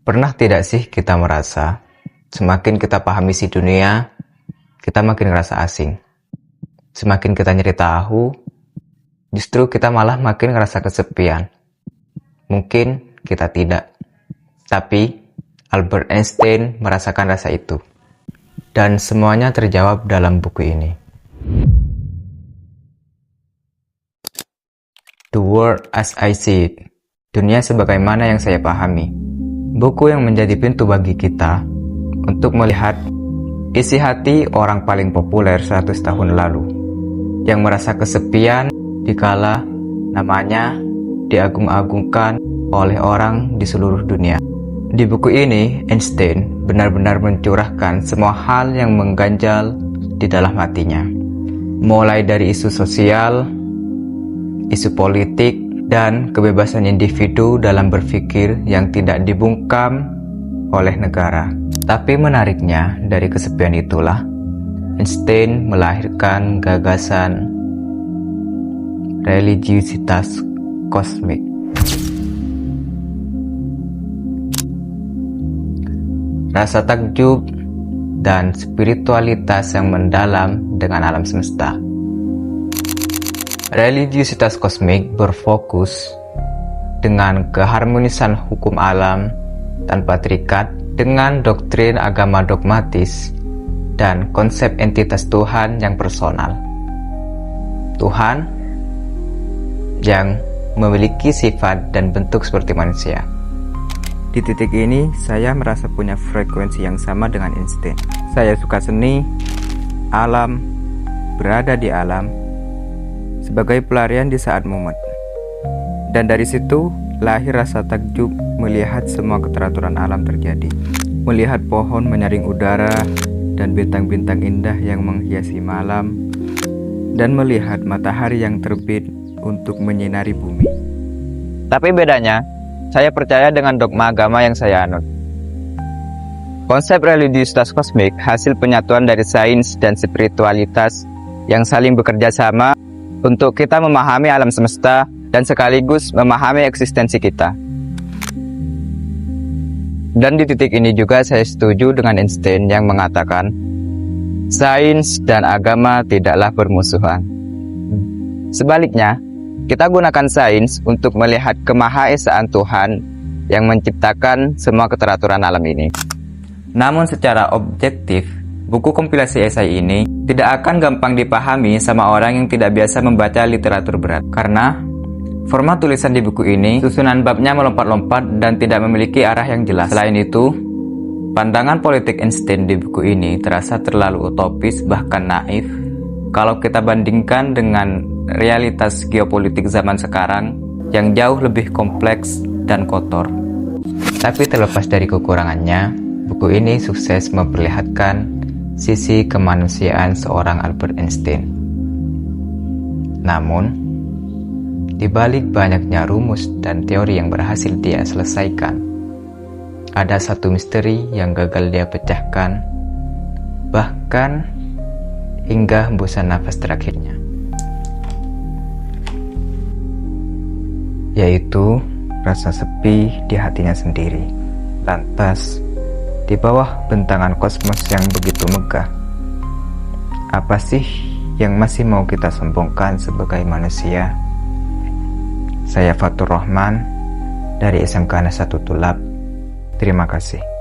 Pernah tidak sih kita merasa, semakin kita pahami si dunia, kita makin ngerasa asing. Semakin kita nyari tahu, justru kita malah makin ngerasa kesepian. Mungkin kita tidak. Tapi, Albert Einstein merasakan rasa itu. Dan semuanya terjawab dalam buku ini. The World as I See It. Dunia sebagaimana yang saya pahami. Buku yang menjadi pintu bagi kita untuk melihat isi hati orang paling populer 100 tahun lalu yang merasa kesepian dikala namanya diagung-agungkan oleh orang di seluruh dunia. Di buku ini, Einstein benar-benar mencurahkan semua hal yang mengganjal di dalam hatinya. Mulai dari isu sosial, isu politik, dan kebebasan individu dalam berpikir yang tidak dibungkam oleh negara. Tapi menariknya, dari kesepian itulah Einstein melahirkan gagasan religiusitas kosmik. Rasa takjub dan spiritualitas yang mendalam dengan alam semesta. Religiusitas kosmik berfokus dengan keharmonisan hukum alam tanpa terikat dengan doktrin agama dogmatis dan konsep entitas Tuhan yang personal. Tuhan yang memiliki sifat dan bentuk seperti manusia. Di titik ini, saya merasa punya frekuensi yang sama dengan Einstein. Saya suka seni, alam, berada di alam, sebagai pelarian di saat mumet. Dan dari situ lahir rasa takjub melihat semua keteraturan alam terjadi. Melihat pohon menyaring udara dan bintang-bintang indah yang menghiasi malam, dan melihat matahari yang terbit untuk menyinari bumi. Tapi bedanya, saya percaya dengan dogma agama yang saya anut. Konsep religiusitas kosmik hasil penyatuan dari sains dan spiritualitas yang saling bekerja sama untuk kita memahami alam semesta dan sekaligus memahami eksistensi kita. Dan di titik ini juga saya setuju dengan Einstein yang mengatakan, sains dan agama tidaklah bermusuhan. Sebaliknya, kita gunakan sains untuk melihat kemahaesaan Tuhan yang menciptakan semua keteraturan alam ini. Namun secara objektif, buku kompilasi esai ini tidak akan gampang dipahami sama orang yang tidak biasa membaca literatur berat. Karena format tulisan di buku ini, susunan babnya melompat-lompat dan tidak memiliki arah yang jelas. Selain itu, pandangan politik Einstein di buku ini terasa terlalu utopis bahkan naif kalau kita bandingkan dengan realitas geopolitik zaman sekarang yang jauh lebih kompleks dan kotor. Tapi terlepas dari kekurangannya, buku ini sukses memperlihatkan sisi kemanusiaan seorang Albert Einstein. Namun, di balik banyaknya rumus dan teori yang berhasil dia selesaikan, ada satu misteri yang gagal dia pecahkan, bahkan hingga hembusan nafas terakhirnya, yaitu rasa sepi di hatinya sendiri. Lantas, di bawah bentangan kosmos yang begitu megah, apa sih yang masih mau kita sombongkan sebagai manusia? Saya Fatur Rahman dari SMK Nasatut Tulab. Terima kasih.